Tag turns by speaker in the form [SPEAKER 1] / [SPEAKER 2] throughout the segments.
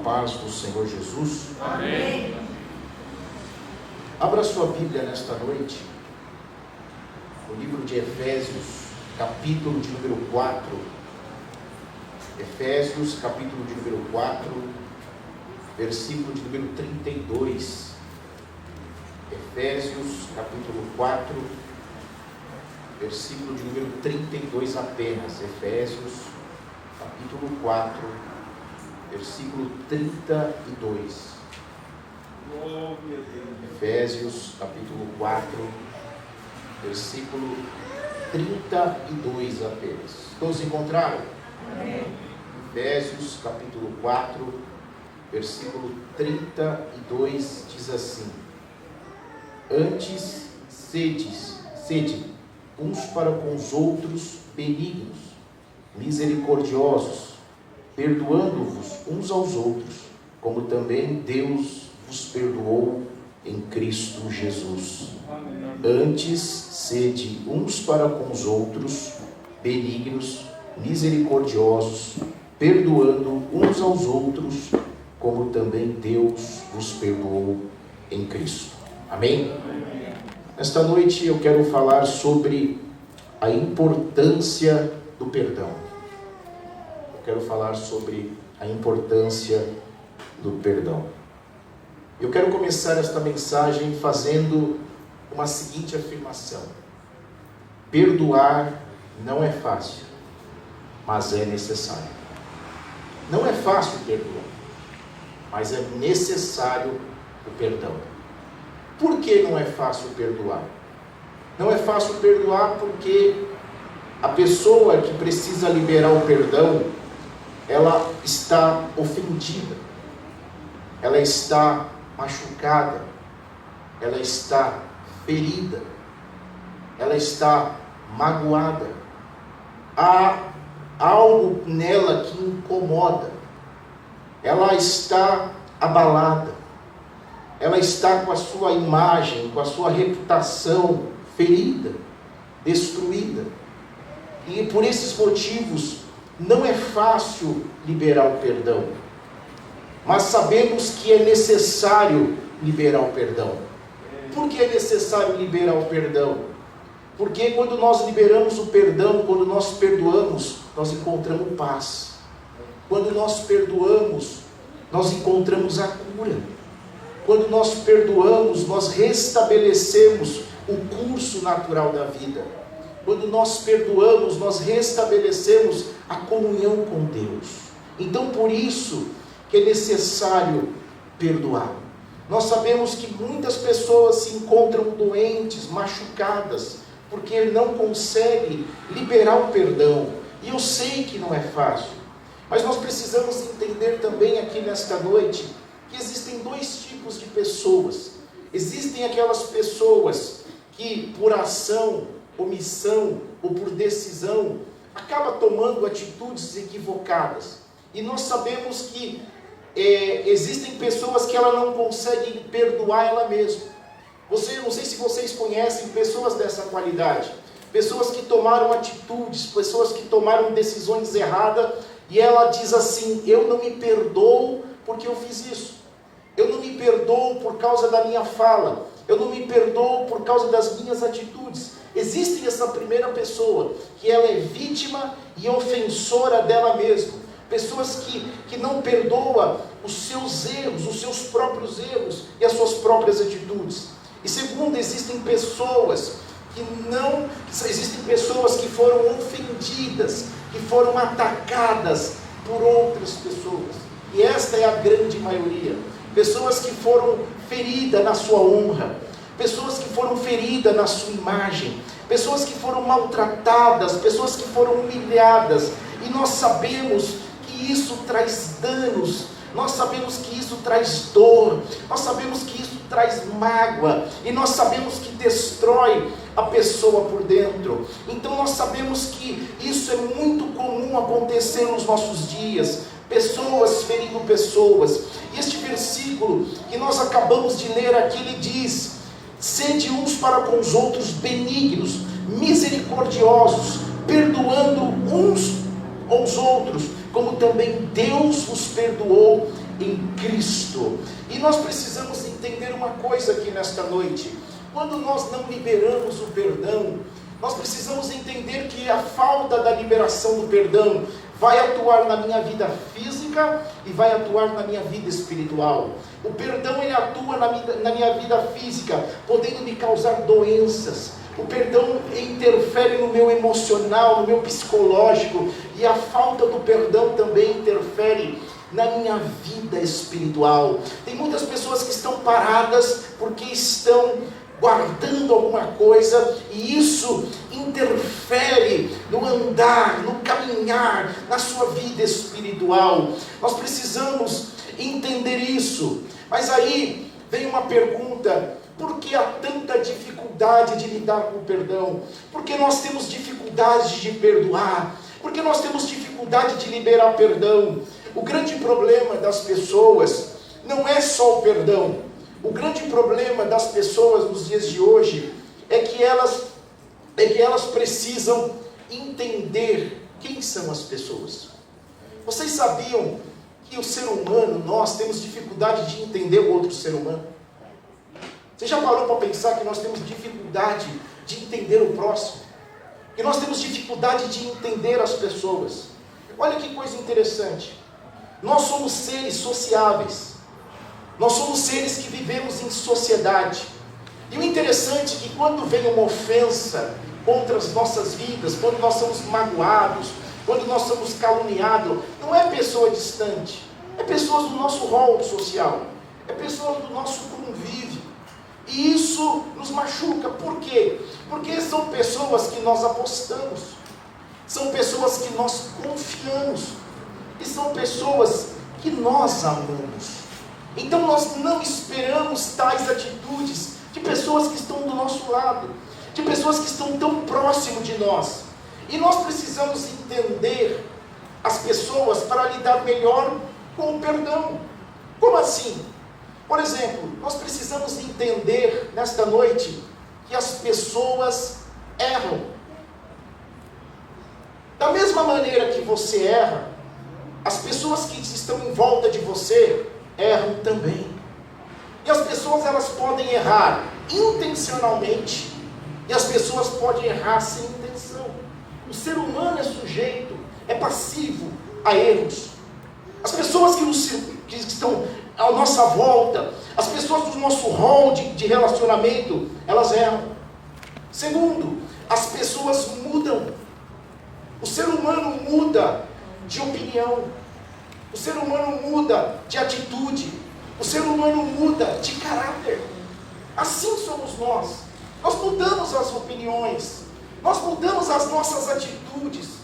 [SPEAKER 1] paz do Senhor Jesus.
[SPEAKER 2] Amém.
[SPEAKER 1] Abra sua Bíblia nesta noite, no livro de Efésios, capítulo de número 4. Efésios, capítulo de número 4, versículo de número 32. Efésios, capítulo 4, versículo de número 32 apenas. Efésios, capítulo 4, versículo 32. Efésios, capítulo 4, versículo 32 apenas. Todos encontraram?
[SPEAKER 2] Amém.
[SPEAKER 1] Efésios, capítulo 4, versículo 32 diz assim: Antes sede uns para com os outros benignos, misericordiosos, perdoando-vos uns aos outros, como também Deus vos perdoou em Cristo Jesus.
[SPEAKER 2] Amém.
[SPEAKER 1] Antes sede uns para com os outros benignos, misericordiosos, perdoando uns aos outros, como também Deus vos perdoou em Cristo. Amém? Esta noite eu quero falar sobre a importância do perdão. Eu quero falar sobre a importância do perdão. Eu quero começar esta mensagem fazendo uma seguinte afirmação: perdoar não é fácil, mas é necessário. Não é fácil perdoar, mas é necessário o perdão. Por que não é fácil perdoar? Não é fácil perdoar porque a pessoa que precisa liberar o perdão, ela está ofendida, ela está machucada, ela está ferida, ela está magoada. Há algo nela que incomoda, ela está abalada, ela está com a sua imagem, com a sua reputação ferida, destruída. E por esses motivos não é fácil liberar o perdão, mas sabemos que é necessário liberar o perdão. Por que é necessário liberar o perdão? Porque quando nós liberamos o perdão, quando nós perdoamos, nós encontramos paz. Quando nós perdoamos, nós encontramos a cura. Quando nós perdoamos, nós restabelecemos o curso natural da vida. Quando nós perdoamos, nós restabelecemos a comunhão com Deus. Então, por isso que é necessário perdoar. Nós sabemos que muitas pessoas se encontram doentes, machucadas, porque não conseguem liberar o perdão. E eu sei que não é fácil, mas nós precisamos entender também aqui nesta noite que existem dois tipos de pessoas. Existem aquelas pessoas que por ação, omissão ou por decisão acabam tomando atitudes equivocadas. E nós sabemos que existem pessoas que ela não conseguem perdoar ela mesma. Não sei se vocês conhecem pessoas dessa qualidade. Pessoas que tomaram atitudes, pessoas que tomaram decisões erradas, e ela diz assim: eu não me perdoo porque eu fiz isso. Eu não me perdoo por causa da minha fala. Eu não me perdoo por causa das minhas atitudes. Existe essa primeira pessoa, que ela é vítima e ofensora dela mesma. Pessoas que não perdoam os seus erros, os seus próprios erros e as suas próprias atitudes. E segundo, existem pessoas que foram ofendidas, que foram atacadas por outras pessoas. E esta é a grande maioria. Pessoas que foram feridas na sua honra, pessoas que foram feridas na sua imagem, pessoas que foram maltratadas, pessoas que foram humilhadas. E nós sabemos que isso traz danos, nós sabemos que isso traz dor, nós sabemos que isso traz mágoa, e nós sabemos que destrói a pessoa por dentro. Então nós sabemos que isso é muito comum acontecer nos nossos dias, pessoas ferindo pessoas. E este versículo que nós acabamos de ler aqui, ele diz: sede uns para com os outros benignos, misericordiosos, perdoando uns aos outros, como também Deus vos perdoou em Cristo. E nós precisamos entender uma coisa aqui nesta noite. Quando nós não liberamos o perdão, nós precisamos entender que a falta da liberação do perdão vai atuar na minha vida física e vai atuar na minha vida espiritual. O perdão, ele atua na minha vida física, podendo me causar doenças. O perdão interfere no meu emocional, no meu psicológico, e a falta do perdão também interfere na minha vida espiritual. Tem muitas pessoas que estão paradas porque estão guardando alguma coisa, e isso interfere no andar, no caminhar, na sua vida espiritual. Nós precisamos entender isso. Mas aí vem uma pergunta: por que há tanta dificuldade de lidar com o perdão? Por que nós temos dificuldade de perdoar? Por que nós temos dificuldade de liberar perdão? O grande problema das pessoas não é só o perdão. O grande problema das pessoas nos dias de hoje é que elas precisam entender quem são as pessoas. Vocês sabiam que o ser humano, nós temos dificuldade de entender o outro ser humano? Você já parou para pensar que nós temos dificuldade de entender o próximo? Que nós temos dificuldade de entender as pessoas? Olha que coisa interessante. Nós somos seres sociáveis. Nós somos seres que vivemos em sociedade. E o interessante é que quando vem uma ofensa contra as nossas vidas, quando nós somos magoados, quando nós somos caluniados, não é pessoa distante, é pessoas do nosso rol social, é pessoas do nosso convívio. E isso nos machuca. Por quê? Porque são pessoas que nós apostamos, são pessoas que nós confiamos, e são pessoas que nós amamos. Então nós não esperamos tais atitudes de pessoas que estão do nosso lado, de pessoas que estão tão próximo de nós. E nós precisamos entender as pessoas para lidar melhor com o perdão. Como assim? Por exemplo, nós precisamos entender nesta noite que as pessoas erram. Da mesma maneira que você erra, as pessoas que estão em volta de você erram também. E as pessoas, elas podem errar intencionalmente, e as pessoas podem errar sem intenção. O ser humano é sujeito, é passivo a erros. As pessoas que estão à nossa volta, as pessoas do nosso rol de relacionamento, elas erram. Segundo, as pessoas mudam. O ser humano muda de opinião. O ser humano muda de atitude. O ser humano muda de caráter. Assim somos nós. Nós mudamos as opiniões. Nós mudamos as nossas atitudes.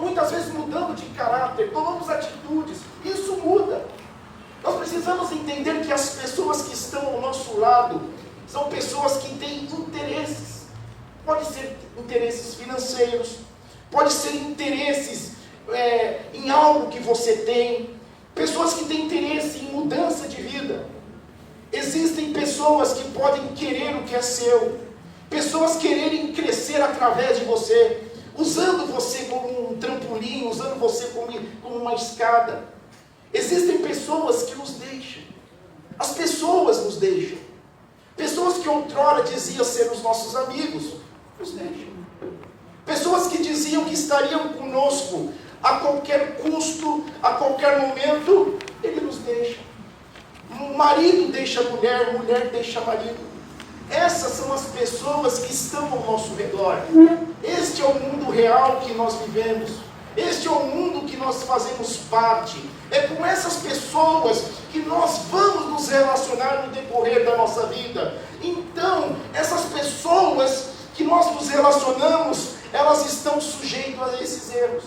[SPEAKER 1] Muitas vezes mudamos de caráter, tomamos atitudes. Isso muda. Nós precisamos entender que as pessoas que estão ao nosso lado são pessoas que têm interesses. Pode ser interesses financeiros, pode ser interesses em algo que você tem. Pessoas que têm interesse em mudança de vida. Existem pessoas que podem querer o que é seu. Pessoas quererem crescer através de você, usando você como um trampolim, usando você como uma escada. Existem pessoas que nos deixam. As pessoas nos deixam. Pessoas que outrora diziam ser os nossos amigos, nos deixam. Pessoas que diziam que estariam conosco a qualquer custo, a qualquer momento, ele nos deixa. Marido deixa mulher, mulher deixa marido. Essas são as pessoas que estão ao nosso redor. Este é o mundo real que nós vivemos. Este é o mundo que nós fazemos parte. É com essas pessoas que nós vamos nos relacionar no decorrer da nossa vida. Então, essas pessoas que nós nos relacionamos, elas estão sujeitas a esses erros.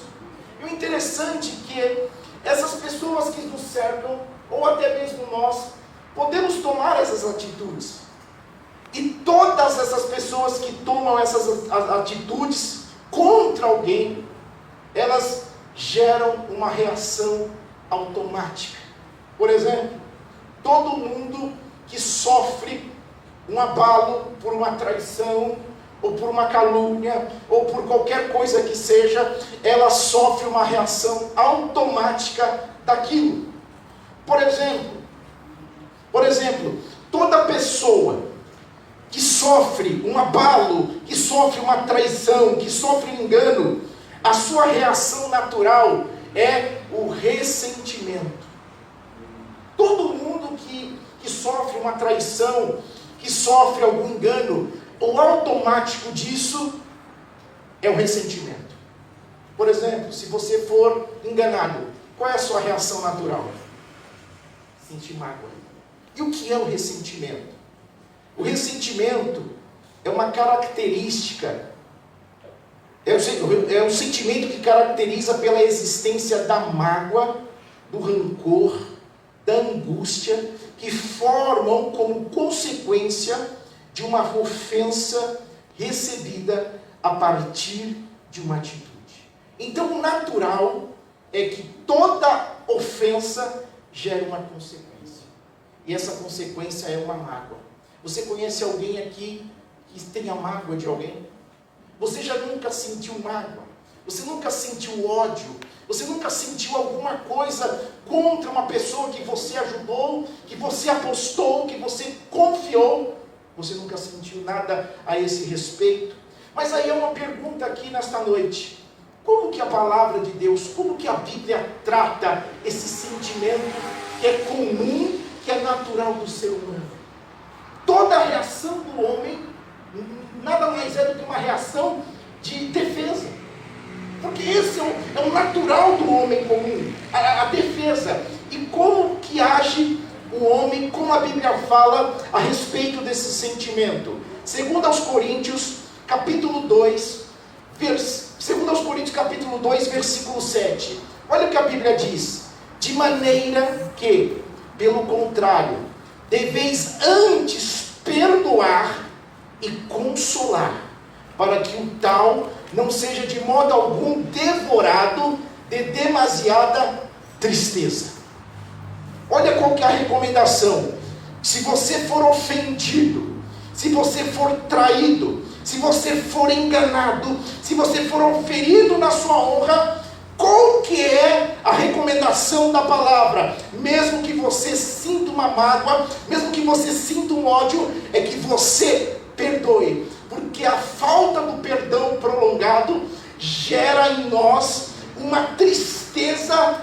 [SPEAKER 1] E o interessante é que essas pessoas que nos cercam, ou até mesmo nós, podemos tomar essas atitudes. E todas essas pessoas que tomam essas atitudes contra alguém, elas geram uma reação automática. Por exemplo, todo mundo que sofre um abalo por uma traição, ou por uma calúnia, ou por qualquer coisa que seja, ela sofre uma reação automática daquilo. Por exemplo, toda pessoa que sofre um abalo, que sofre uma traição, que sofre um engano, a sua reação natural é o ressentimento. Todo mundo que sofre uma traição, que sofre algum engano, o automático disso é o ressentimento. Por exemplo, se você for enganado, qual é a sua reação natural? Sentir mágoa. E o que é o ressentimento? O ressentimento é uma característica, é um sentimento que caracteriza pela existência da mágoa, do rancor, da angústia, que formam como consequência de uma ofensa recebida a partir de uma atitude. Então, o natural é que toda ofensa gera uma consequência. E essa consequência é uma mágoa. Você conhece alguém aqui que tenha mágoa de alguém? Você já nunca sentiu mágoa? Você nunca sentiu ódio? Você nunca sentiu alguma coisa contra uma pessoa que você ajudou, que você apostou, que você confiou? Você nunca sentiu nada a esse respeito? Mas aí é uma pergunta aqui nesta noite. Como que a palavra de Deus, como que a Bíblia trata esse sentimento que é comum, que é natural do ser humano? Toda a reação do homem nada mais é do que uma reação de defesa. Porque esse é o natural do homem comum, a defesa. E como que age o homem, como a Bíblia fala a respeito desse sentimento? Segundo aos Coríntios, capítulo 2, versículo 7. Olha o que a Bíblia diz. De maneira que, pelo contrário, deveis antes perdoar e consolar, para que o tal não seja de modo algum devorado de demasiada tristeza. Olha qual que é a recomendação. Se você for ofendido, se você for traído, se você for enganado, se você for ferido na sua honra, qual que é a recomendação da palavra? Mesmo que você sinta uma mágoa, mesmo que você sinta um ódio, é que você perdoe. Porque a falta do perdão prolongado gera em nós uma tristeza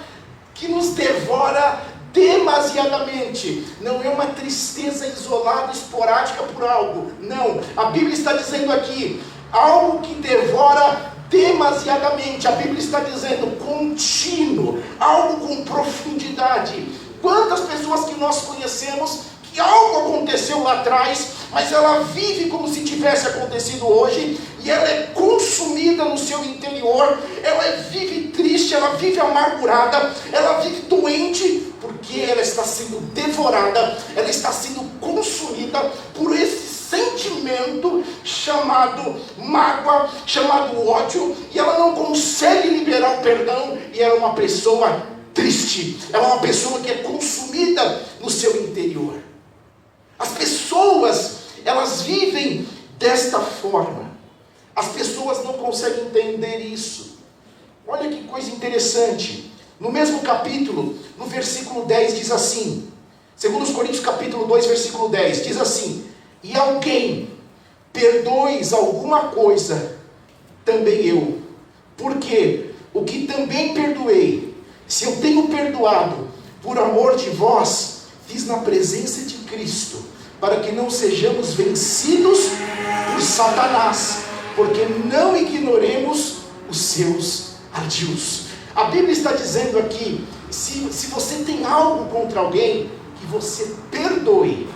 [SPEAKER 1] que nos devora demasiadamente. Não é uma tristeza isolada, esporádica por algo. Não, a Bíblia está dizendo aqui, algo que devora demasiadamente. A Bíblia está dizendo contínuo, algo com profundidade. Quantas pessoas que nós conhecemos que algo aconteceu lá atrás, mas ela vive como se tivesse acontecido hoje, e ela é consumida no seu interior, ela vive triste, ela vive amargurada, ela vive doente, porque ela está sendo devorada, ela está sendo consumida por esse sentimento chamado mágoa, chamado ódio, e ela não consegue liberar o perdão, e ela é uma pessoa triste, ela é uma pessoa que é consumida no seu interior. As pessoas, elas vivem desta forma. As pessoas não conseguem entender isso. Olha que coisa interessante. No mesmo capítulo, no versículo 10, diz assim, 2 Coríntios capítulo 2, versículo 10, diz assim: e alguém perdoes alguma coisa, também eu. Porque o que também perdoei, se eu tenho perdoado por amor de vós, fiz na presença de Cristo, para que não sejamos vencidos por Satanás, porque não ignoremos os seus ardios. A Bíblia está dizendo aqui, se você tem algo contra alguém, que você perdoe,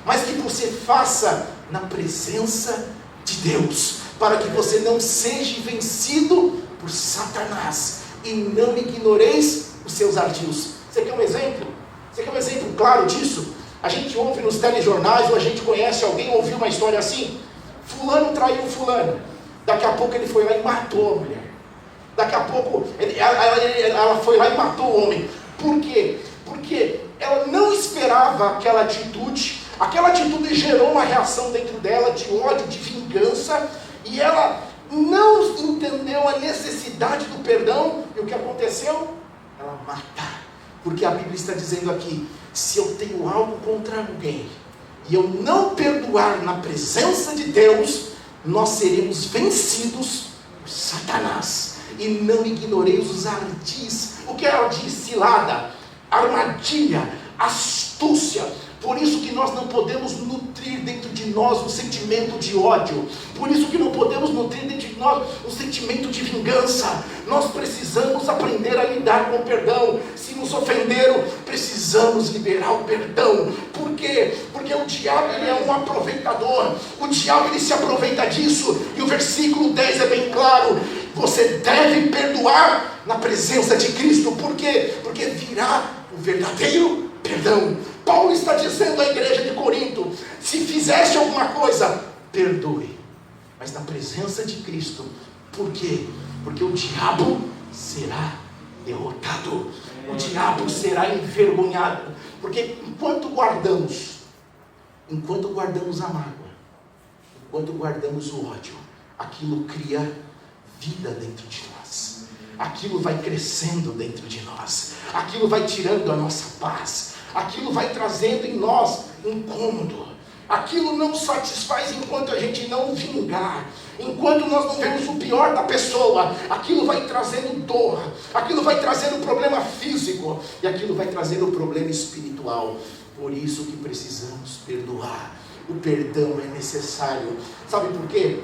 [SPEAKER 1] mas que você faça na presença de Deus, para que você não seja vencido por Satanás, e não ignoreis os seus ardios. Você quer um exemplo? Você quer um exemplo claro disso? A gente ouve nos telejornais, ou a gente conhece alguém, ouviu uma história assim: fulano traiu fulano, daqui a pouco ele foi lá e matou a mulher, daqui a pouco ela foi lá e matou o homem. Por quê? Porque ela não esperava aquela atitude gerou uma reação dentro dela de ódio, de vingança, e ela não entendeu a necessidade do perdão, e o que aconteceu? Ela mata. Porque a Bíblia está dizendo aqui, se eu tenho algo contra alguém, e eu não perdoar na presença de Deus, nós seremos vencidos por Satanás. E não ignoreis os ardis. O que é ardis? Cilada, armadilha, astúcia. Por isso que nós não podemos nutrir dentro de nós um sentimento de ódio. Por isso que não podemos nutrir dentro de nós um sentimento de vingança. Nós precisamos aprender a lidar com o perdão. Se nos ofenderam, precisamos liberar o perdão. Por quê? Porque o diabo, ele é um aproveitador. O diabo, ele se aproveita disso. E o versículo 10 é bem claro. Você deve perdoar na presença de Cristo. Por quê? Porque virá o verdadeiro perdão. Paulo está dizendo à igreja de Corinto, se fizeste alguma coisa, perdoe, mas na presença de Cristo. Por quê? Porque o diabo será derrotado, o diabo será envergonhado, porque enquanto guardamos a mágoa, enquanto guardamos o ódio, aquilo cria vida dentro de nós, aquilo vai crescendo dentro de nós, aquilo vai tirando a nossa paz, aquilo vai trazendo em nós incômodo, aquilo não satisfaz enquanto a gente não vingar, enquanto nós não vemos o pior da pessoa, aquilo vai trazendo dor, aquilo vai trazendo problema físico, e aquilo vai trazendo problema espiritual. Por isso que precisamos perdoar. O perdão é necessário. Sabe por quê?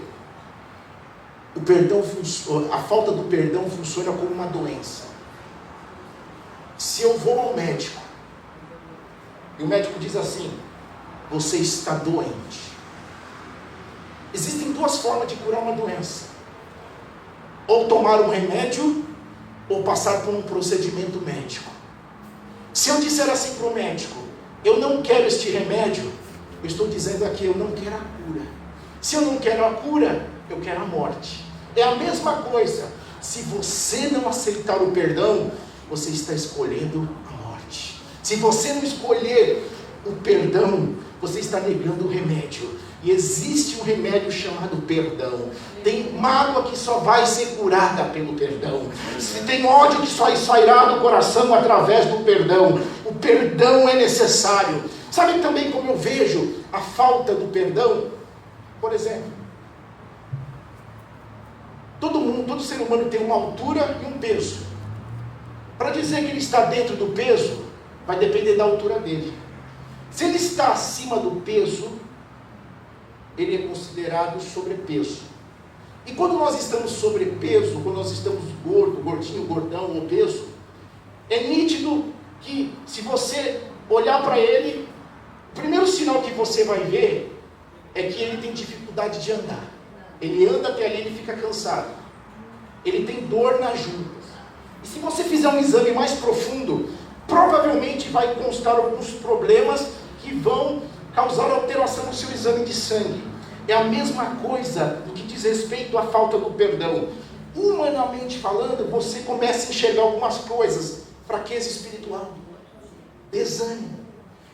[SPEAKER 1] A falta do perdão funciona como uma doença. Se eu vou ao médico, e o médico diz assim, você está doente. Existem duas formas de curar uma doença. Ou tomar um remédio, ou passar por um procedimento médico. Se eu disser assim para o médico, eu não quero este remédio, eu estou dizendo aqui, eu não quero a cura. Se eu não quero a cura, eu quero a morte. É a mesma coisa. Se você não aceitar o perdão, você está escolhendo a morte. Se você não escolher o perdão, você está negando o remédio. E existe um remédio chamado perdão. Tem mágoa que só vai ser curada pelo perdão. Se tem ódio que só sairá do coração através do perdão. O perdão é necessário. Sabe também como eu vejo a falta do perdão? Por exemplo, todo ser humano tem uma altura e um peso. Para dizer que ele está dentro do peso, vai depender da altura dele. Se ele está acima do peso, ele é considerado sobrepeso. E quando nós estamos sobrepeso, quando nós estamos gordo, gordinho, gordão, obeso, é nítido que se você olhar para ele, o primeiro sinal que você vai ver é que ele tem dificuldade de andar. Ele anda até ali e ele fica cansado. Ele tem dor nas juntas. E se você fizer um exame mais profundo, provavelmente vai constar alguns problemas que vão causar alteração no seu exame de sangue. É a mesma coisa no que diz respeito à falta do perdão. Humanamente falando, você começa a enxergar algumas coisas. Fraqueza espiritual, desânimo.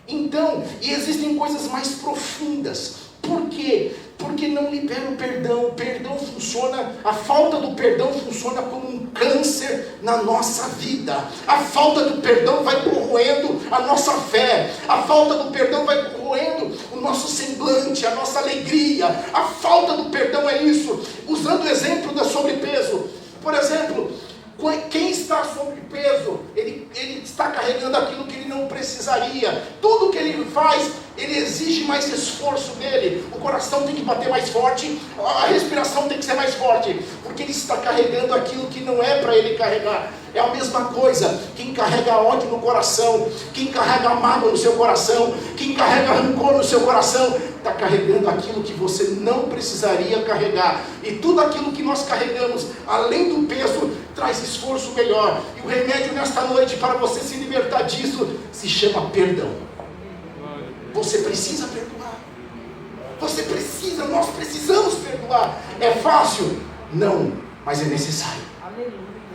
[SPEAKER 1] Então, e existem coisas mais profundas. Por quê? Porque não libera o perdão. O perdão funciona, a falta do perdão funciona como um câncer na nossa vida. A falta do perdão vai corroendo a nossa fé. A falta do perdão vai corroendo o nosso semblante, a nossa alegria. A falta do perdão é isso. Usando o exemplo da sobrepeso. Por exemplo, quem está sobrepeso, ele está carregando aquilo que ele não precisaria. Tudo que ele faz, ele exige mais esforço dele. O coração tem que bater mais forte, a respiração tem que ser mais forte, porque ele está carregando aquilo que não é para ele carregar. É a mesma coisa, quem carrega ódio no coração, quem carrega mágoa no seu coração, quem carrega rancor no seu coração, está carregando aquilo que você não precisaria carregar. E tudo aquilo que nós carregamos, além do peso, traz esforço melhor. E o remédio nesta noite para você se libertar disso, se chama perdão. Você precisa perdoar. Nós precisamos perdoar. É fácil? Não, mas é necessário.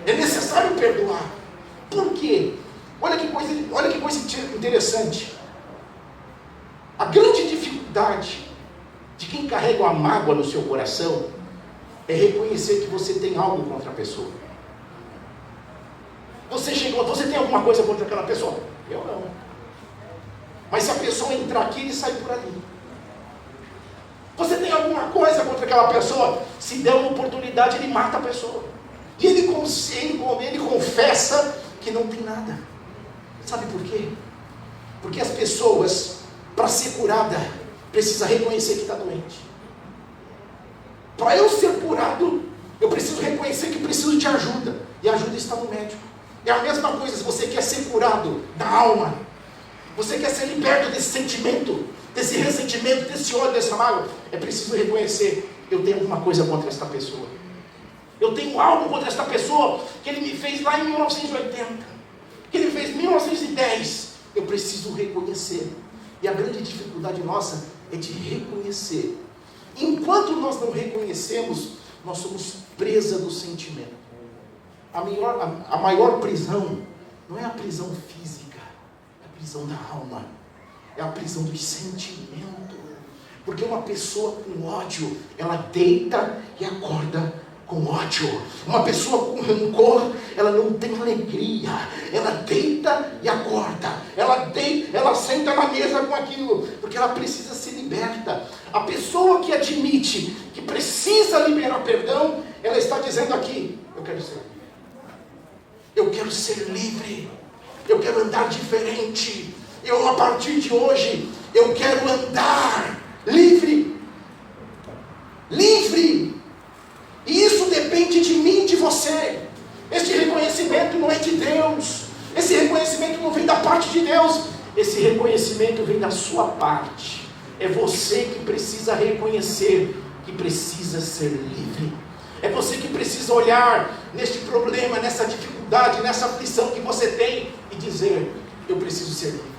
[SPEAKER 1] É necessário perdoar. Por quê? Olha que coisa interessante. A grande dificuldade de quem carrega uma mágoa no seu coração é reconhecer que você tem algo contra a pessoa. Você chegou, você tem alguma coisa contra aquela pessoa? Eu não. Mas se a pessoa entrar aqui, ele sai por ali. Você tem alguma coisa contra aquela pessoa? Se der uma oportunidade, ele mata a pessoa. E ele confessa que não tem nada. Sabe por quê? Porque as pessoas, para ser curada, precisam reconhecer que está doente. Para eu ser curado, eu preciso reconhecer que preciso de ajuda. E a ajuda está no médico. É a mesma coisa se você quer ser curado da alma. Você quer ser liberto desse sentimento, desse ressentimento, desse ódio, dessa mágoa. É preciso reconhecer, eu tenho alguma coisa contra esta pessoa. Eu tenho algo contra esta pessoa que ele me fez lá em 1980. Que ele fez em 1910. Eu preciso reconhecer. E a grande dificuldade nossa é de reconhecer. Enquanto nós não reconhecemos, nós somos presa do sentimento. A maior prisão não é a prisão física, é a prisão da alma, é a prisão do sentimento. Porque uma pessoa com ódio, ela deita e acorda com ódio. Uma pessoa com rancor, ela não tem alegria. Ela deita e acorda. Ela senta na mesa com aquilo, porque ela precisa ser liberta. A pessoa que admite que precisa liberar perdão, ela está dizendo aqui, eu quero ser livre. Eu quero ser livre. Eu quero andar diferente. A partir de hoje, eu quero andar livre. Livre. E isso depende de mim e de você. Esse reconhecimento não é de Deus. Esse reconhecimento não vem da parte de Deus. Esse reconhecimento vem da sua parte. É você que precisa reconhecer que precisa ser livre. É você que precisa olhar neste problema, nessa dificuldade, nessa aflição que você tem e dizer, eu preciso ser livre.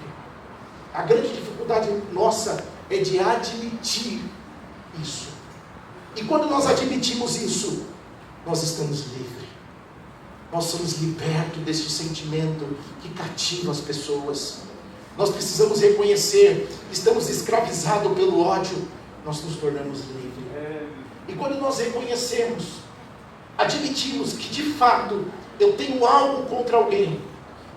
[SPEAKER 1] A grande dificuldade nossa é de admitir isso. E quando nós admitimos isso, nós estamos livres. Nós somos libertos deste sentimento que cativa as pessoas. Nós precisamos reconhecer que estamos escravizados pelo ódio. Nós nos tornamos livres. E quando nós reconhecemos, admitimos que de fato eu tenho algo contra alguém.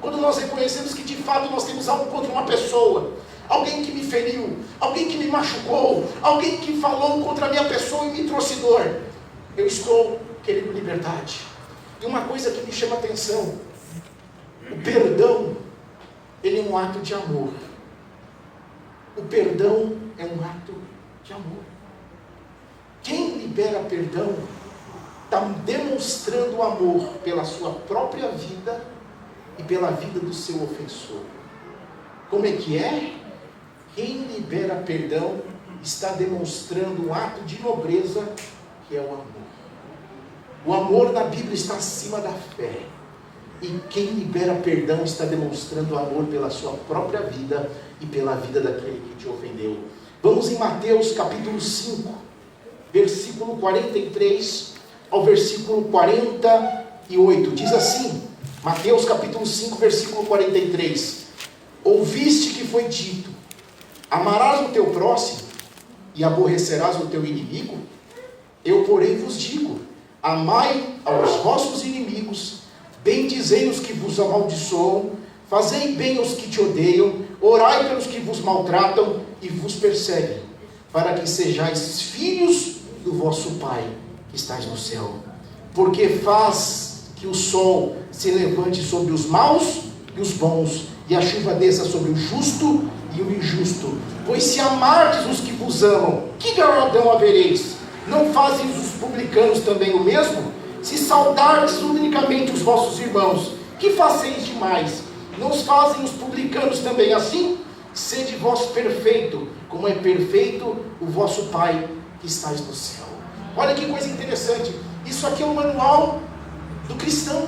[SPEAKER 1] Quando nós reconhecemos que de fato nós temos algo contra uma pessoa, alguém que me feriu, alguém que me machucou, alguém que falou contra a minha pessoa e me trouxe dor, eu estou querendo liberdade. E uma coisa que me chama a atenção, o perdão, ele é um ato de amor. O perdão é um ato de amor. Quem libera perdão está demonstrando amor pela sua própria vida e pela vida do seu ofensor. Como é que é? Quem libera perdão está demonstrando um ato de nobreza, que é o amor. O amor na Bíblia está acima da fé. E quem libera perdão está demonstrando amor pela sua própria vida e pela vida daquele que te ofendeu. Vamos em Mateus capítulo 5, versículo 43 ao versículo 48. Diz assim, Mateus capítulo 5, versículo 43. Ouviste que foi dito, amarás o teu próximo e aborrecerás o teu inimigo? Eu, porém, vos digo, amai aos vossos inimigos, bendizei os que vos amaldiçoam, fazei bem aos que te odeiam, orai pelos que vos maltratam e vos perseguem, para que sejais filhos do vosso Pai que estás no céu. Porque faz que o sol se levante sobre os maus e os bons, e a chuva desça sobre o justo e o injusto. Pois se amardes os que vos amam, que galardão havereis? Não fazem os publicanos também o mesmo? Se saudardes unicamente os vossos irmãos, que faceis demais? Não fazem os publicanos também assim? Sede vós perfeito, como é perfeito o vosso Pai que estais no céu. Olha que coisa interessante. Isso aqui é o manual do cristão.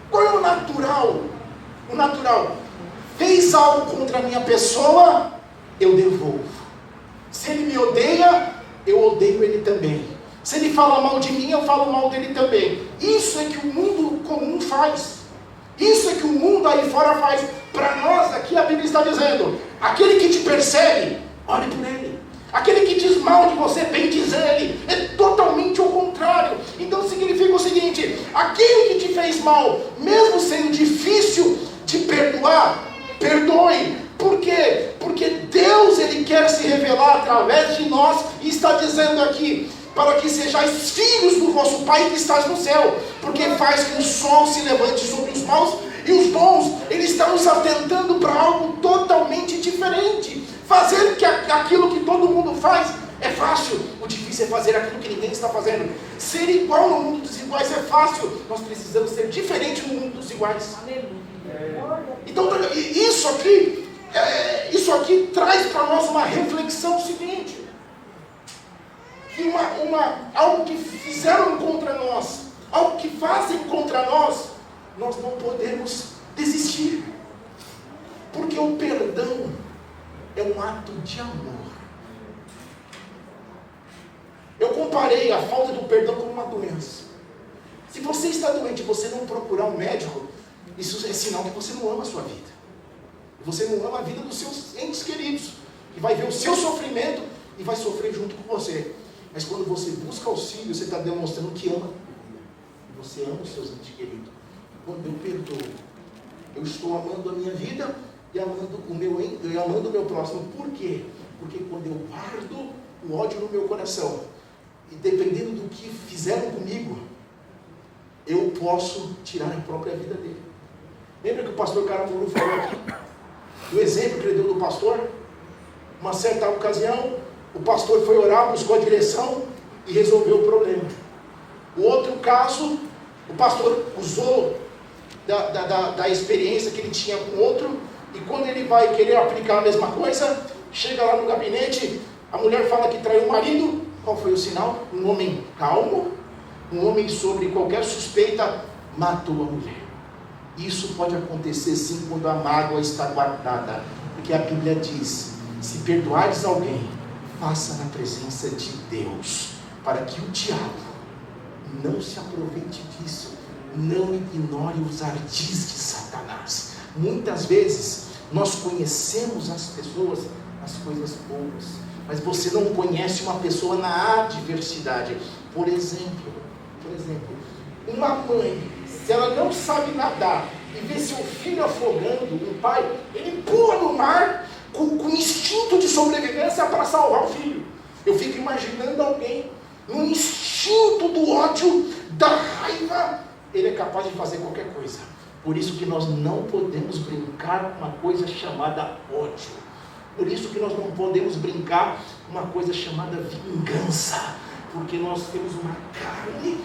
[SPEAKER 1] Qual é o natural? O natural. Fez algo contra a minha pessoa, eu devolvo. Se ele me odeia, eu odeio ele também. Se ele fala mal de mim, eu falo mal dele também. Isso é que o mundo comum faz. Isso é que o mundo aí fora faz. Para nós aqui a Bíblia está dizendo, aquele que te persegue, ore por ele. Aquele que diz mal de você, bem diz ele. É totalmente o contrário. E Então significa o seguinte: aquilo que te fez mal, mesmo sendo difícil de perdoar, perdoe. Por quê? Porque Deus, Ele quer se revelar através de nós, e está dizendo aqui, para que sejais filhos do vosso Pai que estás no céu, porque faz que o sol se levante sobre os maus e os bons. Ele está nos atentando para algo totalmente diferente. Fazer aquilo que todo mundo faz é fácil, o difícil é fazer aquilo que ninguém está fazendo. Ser igual no mundo dos iguais é fácil, nós precisamos ser diferente no mundo dos iguais. Então isso aqui traz para nós uma reflexão seguinte: que algo que fizeram contra nós, algo que fazem contra nós, nós não podemos desistir, porque o perdão é um ato de amor. Eu comparei a falta do perdão com uma doença. Se você está doente e você não procurar um médico, isso é sinal que você não ama a sua vida. Você não ama a vida dos seus entes queridos, que vai ver o seu sofrimento e vai sofrer junto com você. Mas quando você busca auxílio, você está demonstrando que ama. Você ama os seus entes queridos. Quando eu perdoo, eu estou amando a minha vida e amando o meu próximo. Por quê? Porque quando eu guardo o ódio no meu coração, e dependendo do que fizeram comigo, eu posso tirar a própria vida dele. Lembra que o pastor Caramuru falou aqui do exemplo que ele deu do pastor? Uma certa ocasião, o pastor foi orar, buscou a direção e resolveu o problema. O outro caso, o pastor usou da experiência que ele tinha com o outro, e quando ele vai querer aplicar a mesma coisa, chega lá no gabinete, a mulher fala que traiu o marido. Qual foi o sinal? Um homem calmo, um homem sobre qualquer suspeita, matou a mulher. Isso pode acontecer sim quando a mágoa está guardada, porque a Bíblia diz: se perdoares alguém, faça na presença de Deus, para que o diabo não se aproveite disso. Não ignore os ardis de Satanás. Muitas vezes nós conhecemos as pessoas nas coisas boas, mas você não conhece uma pessoa na adversidade. Por exemplo, uma mãe, se ela não sabe nadar e vê seu filho afogando, um pai, ele pula no mar com instinto de sobrevivência para salvar o filho. Eu fico imaginando alguém no instinto do ódio, da raiva, ele é capaz de fazer qualquer coisa. Por isso que nós não podemos brincar com uma coisa chamada ódio. Por isso que nós não podemos brincar com uma coisa chamada vingança. Porque nós temos uma carne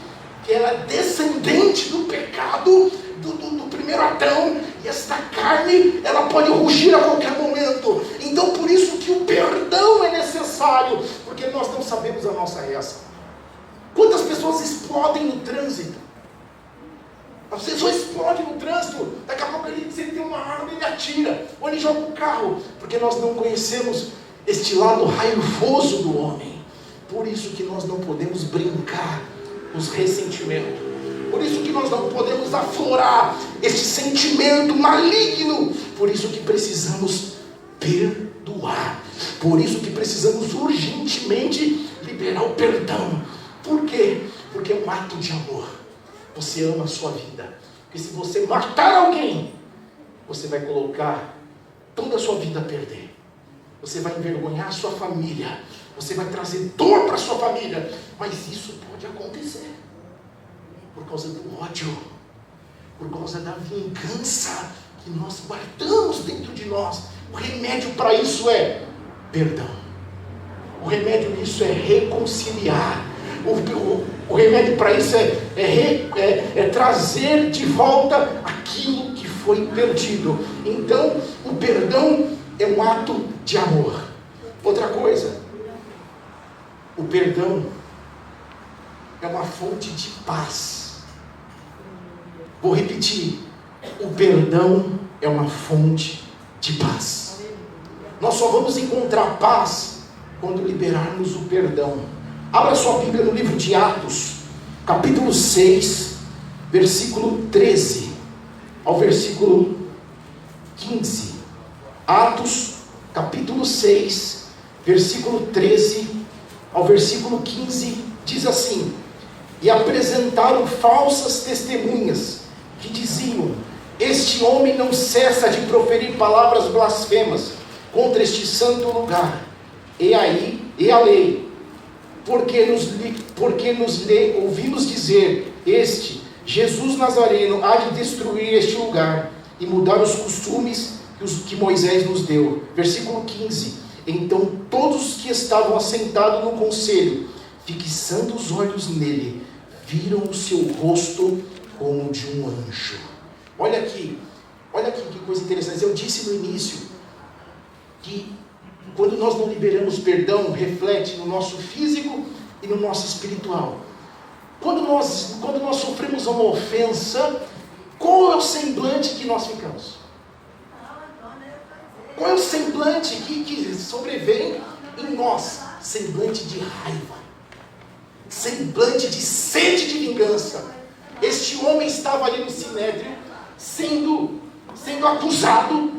[SPEAKER 1] que ela é descendente do pecado do primeiro Adão, e esta carne ela pode rugir a qualquer momento. Então por isso que o perdão é necessário, porque nós não sabemos a nossa reação. Quantas pessoas explodem no trânsito? A pessoa explode no trânsito, daqui a pouco se ele tem uma arma, ele atira, ou ele joga o carro, porque nós não conhecemos este lado raivoso do homem. Por isso que nós não podemos brincar com os ressentimentos, por isso que nós não podemos aflorar este sentimento maligno, por isso que precisamos perdoar, por isso que precisamos urgentemente liberar o perdão. Por quê? Porque é um ato de amor. Você ama a sua vida, porque se você matar alguém, você vai colocar toda a sua vida a perder, você vai envergonhar a sua família, você vai trazer dor para a sua família, mas isso pode acontecer por causa do ódio, por causa da vingança que nós guardamos dentro de nós. O remédio para isso é perdão, o remédio nisso é reconciliar. O remédio para isso é trazer de volta aquilo que foi perdido. Então, o perdão é um ato de amor. Outra coisa, o perdão é uma fonte de paz. Vou repetir, o perdão é uma fonte de paz. Nós só vamos encontrar paz quando liberarmos o perdão. Abra sua Bíblia no livro de Atos, capítulo 6, versículo 13 ao versículo 15. Atos, capítulo 6, versículo 13 ao versículo 15, diz assim: e apresentaram falsas testemunhas, que diziam: este homem não cessa de proferir palavras blasfemas contra este santo lugar. E a lei, porque nos ouvimos dizer: este Jesus Nazareno há de destruir este lugar e mudar os costumes que Moisés nos deu. Versículo 15. Então todos os que estavam assentados no conselho, fixando os olhos nele, viram o seu rosto como de um anjo. Olha aqui que coisa interessante. Eu disse no início que quando nós não liberamos perdão, reflete no nosso físico e no nosso espiritual. Quando nós sofremos uma ofensa, qual é o semblante que nós ficamos? Qual é o semblante que sobrevém em nós? Semblante de raiva, semblante de sede de vingança. Este homem estava ali no sinédrio, sendo acusado,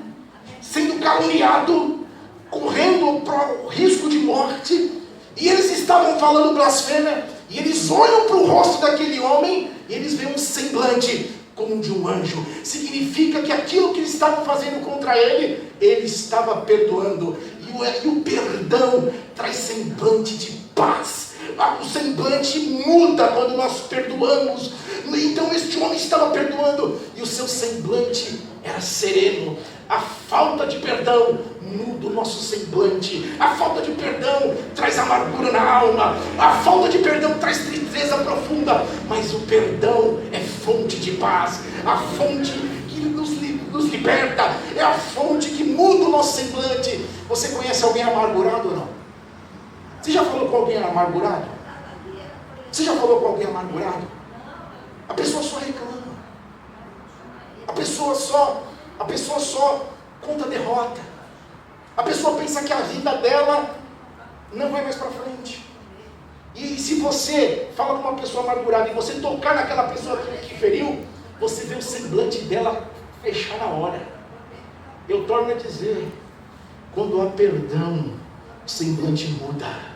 [SPEAKER 1] sendo caluniado, correndo para o risco de morte, e eles estavam falando blasfêmia, e eles olham para o rosto daquele homem, e eles veem um semblante como de um anjo. Significa que aquilo que eles estavam fazendo contra ele, ele estava perdoando, e o perdão traz semblante de paz. O semblante muda quando nós perdoamos. Então este homem estava perdoando, e o seu semblante era sereno. A falta de perdão muda o nosso semblante. A falta de perdão traz amargura na alma. A falta de perdão traz tristeza profunda. Mas o perdão é fonte de paz. A fonte que nos liberta. É a fonte que muda o nosso semblante. Você conhece alguém amargurado ou não? Você já falou com alguém amargurado? Você já falou com alguém amargurado? A pessoa só reclama. A pessoa só conta derrota. A pessoa pensa que a vida dela não vai mais para frente. E se você fala com uma pessoa amargurada e você tocar naquela pessoa que feriu, você vê o semblante dela fechar na hora. Eu torno a dizer, quando há perdão, o semblante muda.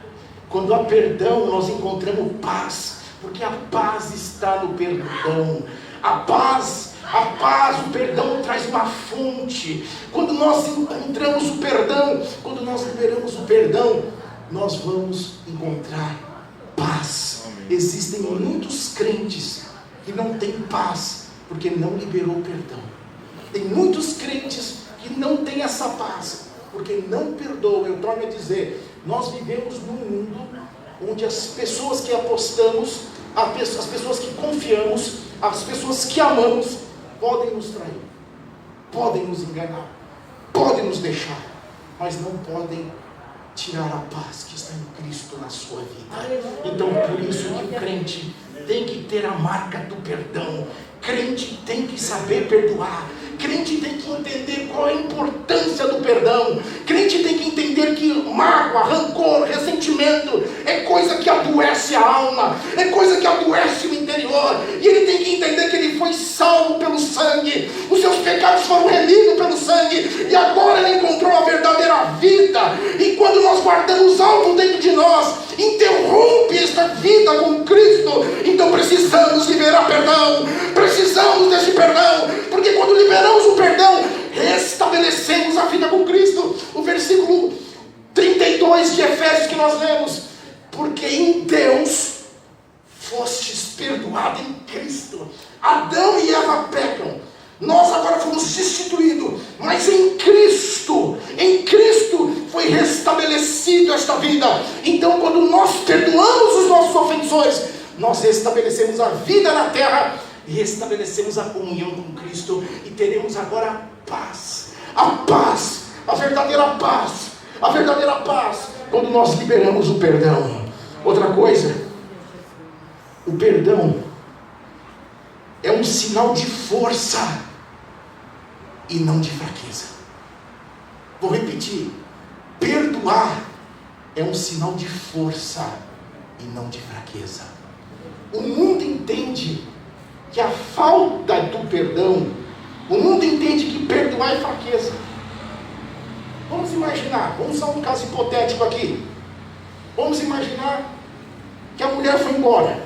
[SPEAKER 1] Quando há perdão, nós encontramos paz, porque a paz está no perdão. A paz, o perdão traz uma fonte. Quando nós encontramos o perdão, quando nós liberamos o perdão, nós vamos encontrar paz. Existem muitos crentes que não têm paz, porque não liberou o perdão. Tem muitos crentes que não têm essa paz, porque não perdoam. Eu torno a dizer, nós vivemos num mundo onde as pessoas que apostamos, as pessoas que confiamos, as pessoas que amamos, podem nos trair, podem nos enganar, podem nos deixar, mas não podem tirar a paz que está em Cristo na sua vida. Então por isso que o crente tem que ter a marca do perdão. Crente tem que saber perdoar. Crente tem que entender qual é a importância do perdão. Crente tem que entender que mágoa, rancor, ressentimento é coisa que adoece a alma, é coisa que adoece o interior. E ele tem que entender que ele foi salvo pelo sangue, os seus pecados foram remidos pelo sangue, e agora ele encontrou a verdadeira vida. E quando nós guardamos algo dentro de nós, interrompe esta vida com Cristo. Então precisamos liberar perdão, precisamos desse perdão, porque quando liberamos o perdão, restabelecemos a vida com Cristo. O versículo 32 de Efésios que nós lemos: porque em Deus fostes perdoados em Cristo. Adão e Eva pecam, nós agora fomos destituídos, mas em Cristo foi restabelecido esta vida. Então quando nós perdoamos os nossos ofensores, nós restabelecemos a vida na terra e restabelecemos a comunhão com Cristo, e teremos agora paz, a verdadeira paz, quando nós liberamos o perdão. Outra coisa, o perdão é um sinal de força e não de fraqueza. Vou repetir, perdoar é um sinal de força e não de fraqueza. O mundo entende que a falta do perdão, o mundo entende que perdoar é fraqueza. Vamos imaginar, vamos usar um caso hipotético aqui. Vamos imaginar que a mulher foi embora.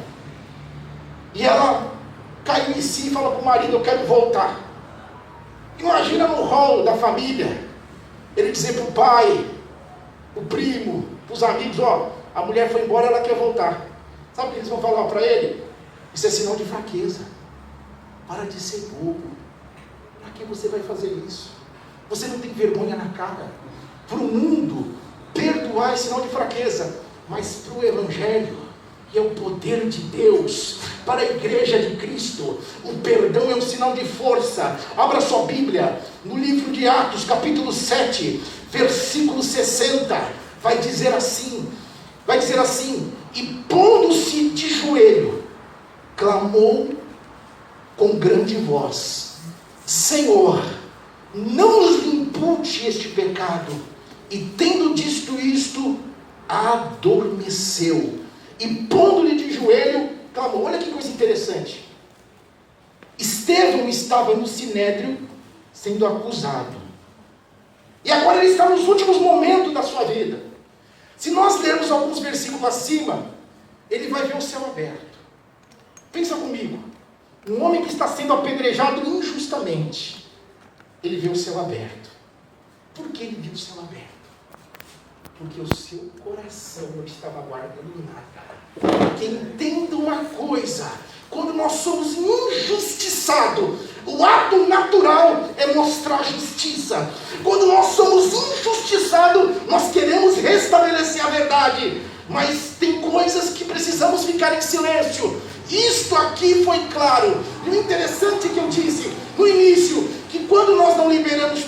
[SPEAKER 1] E ela caiu em si e fala para o marido: eu quero voltar. Imagina no rol da família, ele dizer para o pai, o primo, para os amigos: ó, a mulher foi embora, ela quer voltar. Sabe o que eles vão falar para ele? Isso é sinal de fraqueza. Para de ser bobo. Para que você vai fazer isso? Você não tem vergonha na cara. Para o mundo, perdoar é sinal de fraqueza. Mas para o Evangelho, que é o poder de Deus, para a igreja de Cristo, o perdão é um sinal de força. Abra sua Bíblia, no livro de Atos, capítulo 7, versículo 60, vai dizer assim, e pondo-se de joelho, clamou com grande voz: Senhor, não nos impute este pecado. E tendo dito isto, adormeceu. E pondo-lhe de joelho, clamou. Olha que coisa interessante. Estevão estava no sinédrio sendo acusado. E agora ele está nos últimos momentos da sua vida. Se nós lermos alguns versículos acima, ele vai ver o céu aberto. Pensa comigo. Um homem que está sendo apedrejado injustamente, ele vê o céu aberto. Por que ele viu o céu aberto? Porque o seu coração não estava guardando nada. Porque entenda uma coisa: quando nós somos injustiçados, o ato natural é mostrar justiça. Quando nós somos injustiçados, nós queremos restabelecer a verdade. Mas tem coisas que precisamos ficar em silêncio. Isto aqui foi claro. E o interessante que eu disse no início, que quando nós não liberamos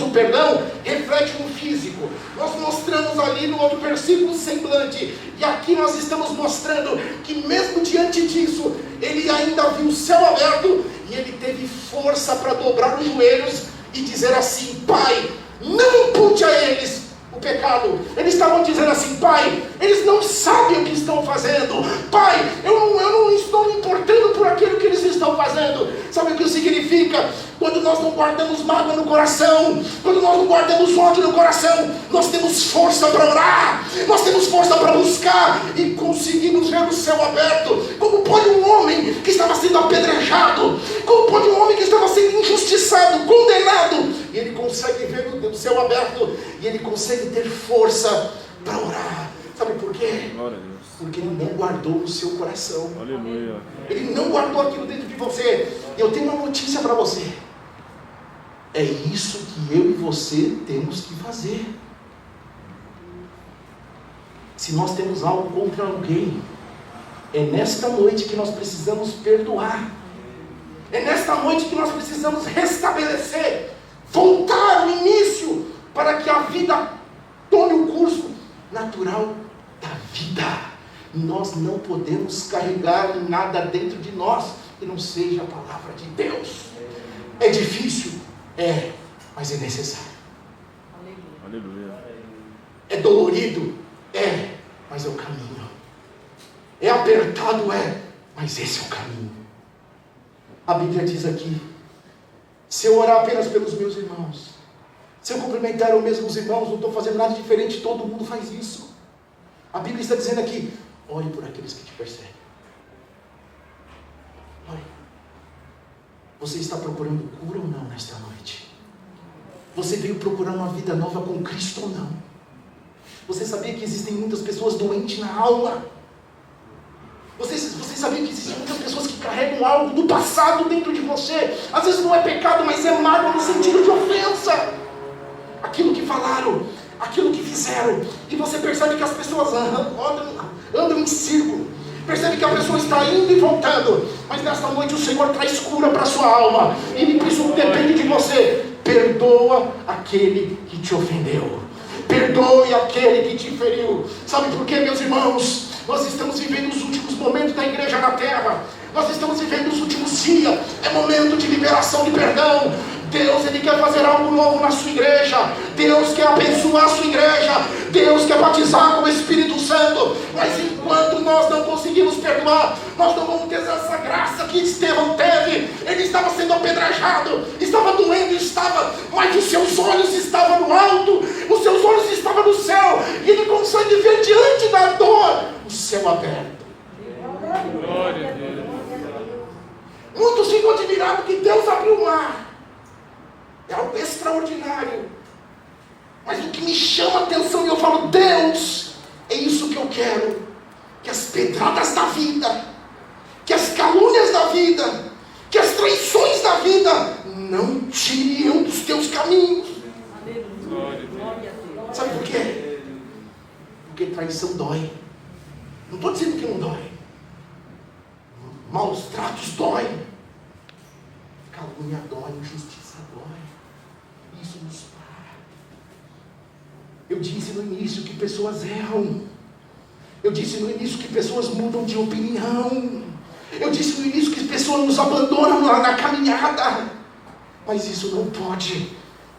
[SPEAKER 1] o perdão, reflete no físico. Nós mostramos ali no outro versículo o semblante. E aqui nós estamos mostrando que mesmo diante disso, ele ainda viu o céu aberto e ele teve força para dobrar os joelhos e dizer assim: Pai, não impute a eles o pecado. Eles estavam dizendo assim: Pai, eles não sabem o que estão fazendo. Pai, eu não estou me importando por aquilo que eles estão fazendo. Sabe o que significa? Quando nós não guardamos mágoa no coração, quando nós não guardamos ódio no coração, nós temos força para orar, nós temos força para buscar e conseguimos ver o céu aberto. Como pode um homem que estava sendo apedrejado, como pode um homem que estava sendo injustiçado, condenado, e ele consegue ver o céu aberto e ele consegue ter força para orar? Sabe por quê? Glória a Deus. Porque ele não guardou no seu coração. Aleluia. Ele não guardou aquilo dentro de você. E eu tenho uma notícia para você. É isso que eu e você temos que fazer. Se nós temos algo contra alguém, é nesta noite que nós precisamos perdoar. É nesta noite que nós precisamos restabelecer, voltar ao início, para que a vida tome o curso natural da vida. Nós não podemos carregar nada dentro de nós que não seja a palavra de Deus. É difícil? É, mas é necessário. Aleluia. É dolorido? É, mas é o caminho. É apertado? É, mas esse é o caminho. A Bíblia diz aqui: se eu orar apenas pelos meus irmãos, se eu cumprimentar os mesmos irmãos, não estou fazendo nada diferente, todo mundo faz isso. A Bíblia está dizendo aqui: ore por aqueles que te perseguem. Ore. Você está procurando cura ou não nesta noite? Você veio procurar uma vida nova com Cristo ou não? Você sabia que existem muitas pessoas doentes na alma? Você sabia que existem muitas pessoas que carregam algo do passado dentro de você? Às vezes não é pecado, mas é mágoa no sentido de ofensa. Aquilo que falaram, aquilo que fizeram. E você percebe que as pessoas andam em círculo. Percebe que a pessoa está indo e voltando. Mas nesta noite o Senhor traz cura para a sua alma. E isso depende de você. Perdoa aquele que te ofendeu. Perdoe aquele que te feriu. Sabe por quê, meus irmãos? Nós estamos vivendo os últimos momentos da igreja na terra. Nós estamos vivendo os últimos dias. É momento de liberação de perdão. Deus, Ele quer fazer algo novo na sua igreja. Deus quer abençoar a sua igreja. Deus quer batizar com o Espírito Santo. Mas enquanto nós não conseguimos perdoar, nós não vamos ter essa graça que Estevão teve. Ele estava sendo apedrejado, estava doendo, mas os seus olhos estavam no alto, os seus olhos estavam no céu, e ele consegue ver diante da dor o céu aberto. Glória a Deus. Muitos ficam admirados que Deus abriu o mar. É algo extraordinário. Mas o que me chama a atenção, e eu falo, Deus, é isso que eu quero. Que as pedradas da vida, que as calúnias da vida, que as traições da vida, não tirem eu dos teus caminhos. Sabe por quê? Porque traição dói. Não estou dizendo que não dói. Maus tratos dói. Calúnia dói, injustiça dói. Isso nos para. Eu disse no início que pessoas erram. Eu disse no início que pessoas mudam de opinião. Eu disse no início que pessoas nos abandonam lá na caminhada. Mas isso não pode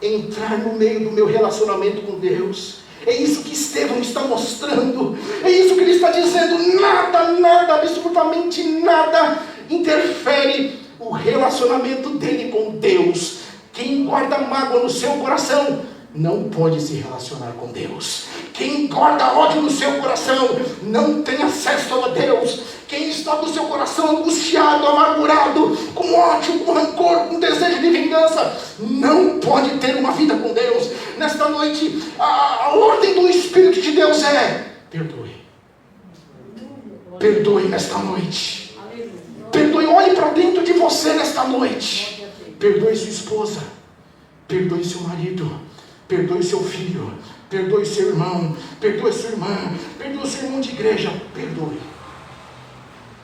[SPEAKER 1] entrar no meio do meu relacionamento com Deus. É isso que Estevão está mostrando. É isso que ele está dizendo. Nada, absolutamente nada interfere o relacionamento dele com Deus. Quem guarda mágoa no seu coração não pode se relacionar com Deus. Quem guarda ódio no seu coração não tem acesso a Deus. Quem está no seu coração angustiado, amargurado, com ódio, com rancor, com desejo de vingança, não pode ter uma vida com Deus. Nesta noite, a ordem do Espírito de Deus é: perdoe. Perdoe nesta noite. Perdoe, olhe para dentro de você nesta noite. Perdoe sua esposa. Perdoe seu marido. Perdoe seu filho. Perdoe seu irmão. Perdoe sua irmã. Perdoe seu irmão de igreja. Perdoe.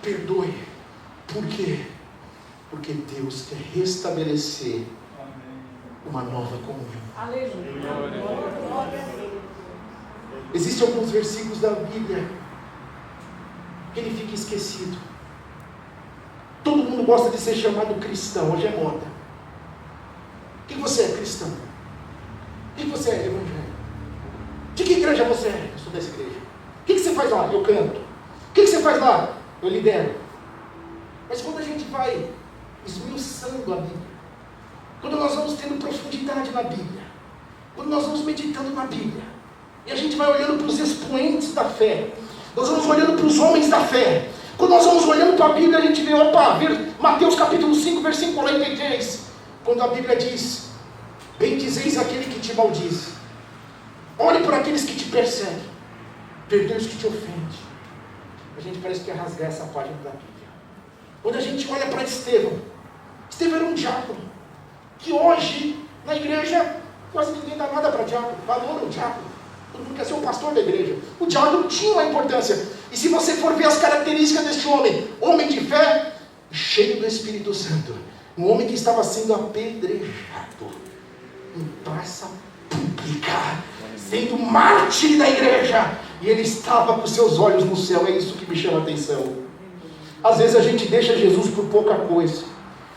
[SPEAKER 1] Perdoe. Por quê? Porque Deus quer restabelecer uma nova comunhão. Existem alguns versículos da Bíblia que ele fica esquecido. Todo mundo gosta de ser chamado cristão. Hoje é moda. O que você é, cristão? O que você é, evangélico? De que igreja você é? Eu sou dessa igreja. O que você faz lá? Eu canto. O que você faz lá? Eu lidero. Mas quando a gente vai esmiuçando a Bíblia, quando nós vamos tendo profundidade na Bíblia, quando nós vamos meditando na Bíblia, e a gente vai olhando para os expoentes da fé, nós vamos olhando para os homens da fé, quando nós vamos olhando para a Bíblia, a gente vê, Mateus capítulo 5, versículo 43, quando a Bíblia diz: bendizeis aquele que te maldiz, ore por aqueles que te perseguem, perdoe os que te ofendem. A gente parece que quer rasgar essa página da Bíblia. Quando a gente olha para Estevão era um diácono, que hoje, na igreja, quase ninguém dá nada para diácono, valor o diácono. Todo mundo quer ser o pastor da igreja. O diácono tinha uma importância. E se você for ver as características deste homem de fé, cheio do Espírito Santo, um homem que estava sendo apedrejado em praça pública, sendo mártir da igreja, e ele estava com seus olhos no céu. É isso que me chama a atenção. Às vezes a gente deixa Jesus por pouca coisa.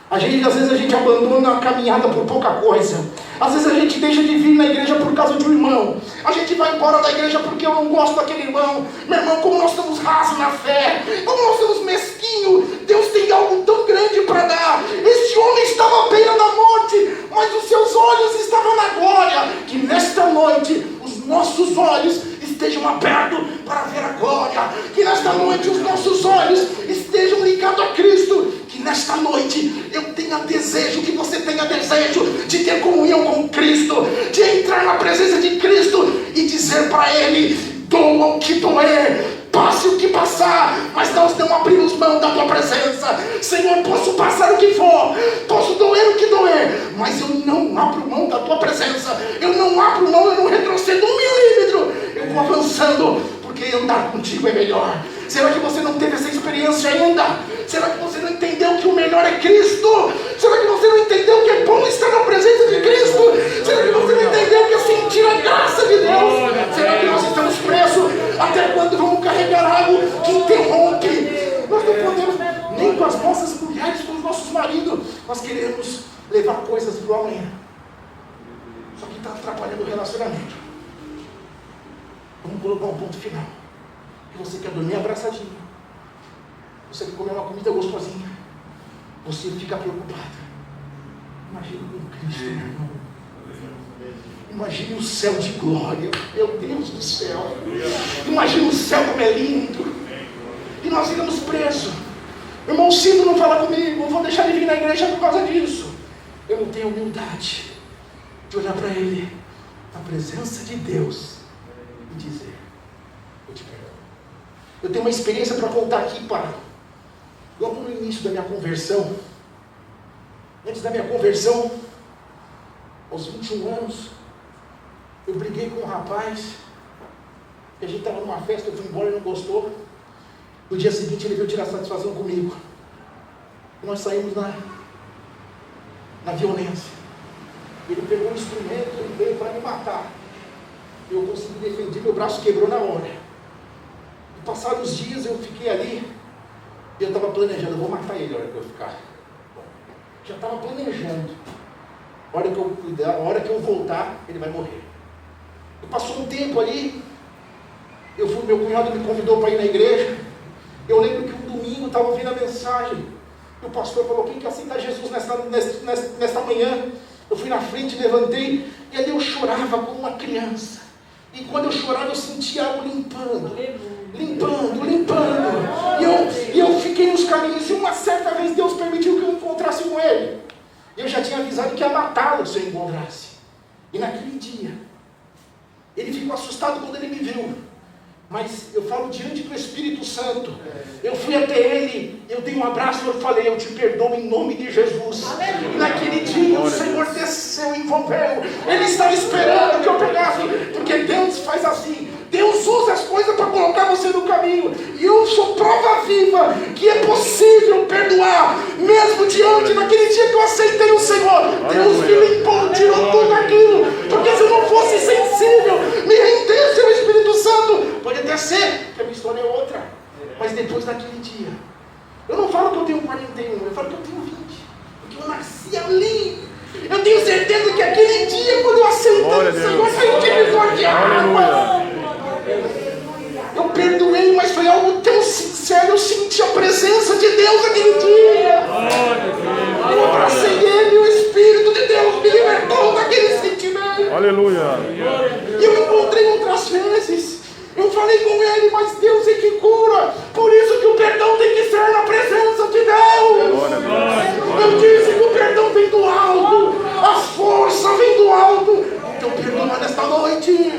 [SPEAKER 1] Às vezes a gente abandona a caminhada por pouca coisa. Às vezes a gente deixa de vir na igreja por causa de um irmão. A gente vai embora da igreja porque eu não gosto daquele irmão. Meu irmão, como nós estamos rasos na fé, como nós estamos mesquinhos. Deus tem algo tão grande para dar. Este homem estava à beira da morte, mas os seus olhos estavam na glória. Que nesta noite os nossos olhos estejam abertos para ver a glória. Que nesta noite os nossos olhos estejam ligados a Cristo. Que nesta noite eu tenha desejo, que você tenha desejo de ter comunhão com Cristo, de entrar na presença de Cristo e dizer para Ele: doa o que doer, passe o que passar, mas nós não abrimos mão da Tua presença. Senhor, posso passar o que for, posso doer o que doer, mas eu não abro mão da Tua presença. Eu não abro mão, eu não retrocedo 1 milímetro. Eu vou avançando, porque andar contigo é melhor. Será que você não teve essa experiência ainda? Será que você não entendeu que o melhor é Cristo? Será que você não entendeu que é bom estar na presença de Cristo? Será que você não entendeu que é sentir a graça de Deus? Será que nós estamos presos? Até quando vamos carregar algo que interrompe? Nós não podemos, nem com as nossas mulheres, com os nossos maridos, nós queremos levar coisas para o amanhã. Só que está atrapalhando o relacionamento. Vamos colocar um ponto final. Você quer dormir abraçadinho, você quer comer uma comida gostosinha, você fica preocupado. Imagine com Cristo, meu irmão. Imagine o céu de glória. Meu Deus do céu. Imagine o céu como é lindo. E nós ficamos presos. O irmão Cido não fala comigo, eu vou deixar ele vir na igreja por causa disso. Eu não tenho humildade de olhar para ele, na presença de Deus, e dizer: eu te perdoo. Eu tenho uma experiência para contar aqui, Pai. Logo no início da minha conversão, antes da minha conversão, aos 21 anos, eu briguei com um rapaz, que a gente estava numa festa, eu fui embora e não gostou. No dia seguinte ele veio tirar satisfação comigo. E nós saímos na violência. Ele pegou um instrumento e veio para me matar. Eu consegui defender, meu braço quebrou na hora. E passados os dias eu fiquei ali, e eu estava planejando, eu vou matar ele a hora que eu ficar. Já estava planejando. A hora que eu cuidar, a hora que eu voltar, ele vai morrer. E passou um tempo ali, meu cunhado me convidou para ir na igreja. Eu lembro que um domingo estava ouvindo a mensagem. E o pastor falou: quem quer aceitar Jesus nesta manhã? Eu fui na frente, levantei, e ali eu chorava como uma criança. E quando eu chorava, eu sentia algo limpando. E eu fiquei nos caminhos. E uma certa vez Deus permitiu que eu encontrasse com ele. Eu já tinha avisado que ia matá-lo se eu encontrasse. E naquele dia, ele ficou assustado quando ele me viu. Mas eu falo diante do Espírito Santo. Eu fui até ele, eu dei um abraço e eu falei: eu te perdoo em nome de Jesus. E naquele dia o Senhor desceu e envolveu. Ele estava esperando que eu pegasse, porque Deus faz assim. Deus usa as coisas para colocar você no caminho. E eu sou prova viva que é possível perdoar, mesmo diante daquele dia que eu aceitei o Senhor. Deus me limpou, tirou tudo aquilo. Porque se eu não fosse sensível, me rendesse ao Espírito Santo, pode até ser que a minha história é outra. Mas depois daquele dia, eu não falo que eu tenho 41, eu falo que eu tenho 20. Porque eu nasci ali. Eu tenho certeza que aquele dia, quando eu aceitei o Senhor, foi um divisor de água. Eu perdoei, mas foi algo tão sincero. Eu senti a presença de Deus aquele dia. Eu abracei ele e o Espírito de Deus me libertou daquele sentimento.
[SPEAKER 2] Aleluia.
[SPEAKER 1] E eu encontrei outras vezes. Eu falei com ele: mas Deus é que cura. Por isso que o perdão tem que ser na presença de Deus. Eu disse que o perdão vem do alto. A força vem do alto. Então perdoa nesta noite.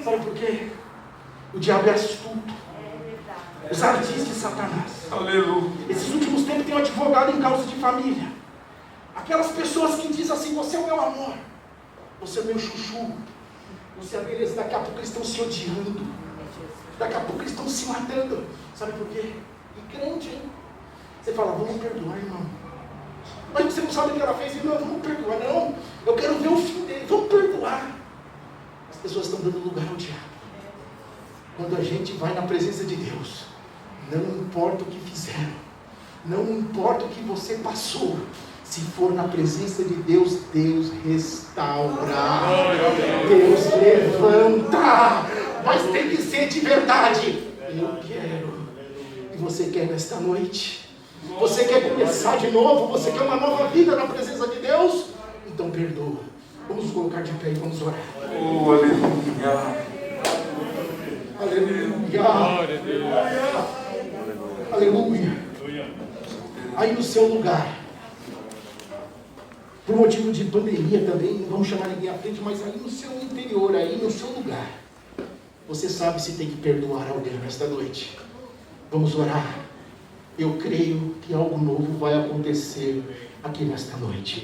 [SPEAKER 1] Sabe por quê? O diabo é astuto. Os ardis de Satanás.
[SPEAKER 2] Aleluia.
[SPEAKER 1] Esses últimos tempos tem um advogado em causa de família. Aquelas pessoas que dizem assim: você é o meu amor, você é o meu chuchu, você é a beleza. Daqui a pouco eles estão se odiando. Daqui a pouco eles estão se matando. Sabe por quê? E crente, hein? Você fala: vamos perdoar, irmão. Mas você não sabe o que ela fez. Não, vamos perdoar. Não, eu quero ver o fim dele. Vamos perdoar. As pessoas estão dando lugar ao diabo. Quando a gente vai na presença de Deus, não importa o que fizeram, não importa o que você passou, se for na presença de Deus, Deus restaura, Deus levanta, mas tem que ser de verdade. Eu quero. E você quer nesta noite? Você quer começar de novo? Você quer uma nova vida na presença de Deus? Então perdoa. Vamos colocar de pé e vamos orar.
[SPEAKER 2] Oh, aleluia.
[SPEAKER 1] Aleluia. Aleluia. Aí no seu lugar, por motivo de pandemia também, não vamos chamar ninguém à frente, mas aí no seu interior, aí no seu lugar, você sabe se tem que perdoar alguém nesta noite. Vamos orar. Eu creio que algo novo vai acontecer aqui nesta noite.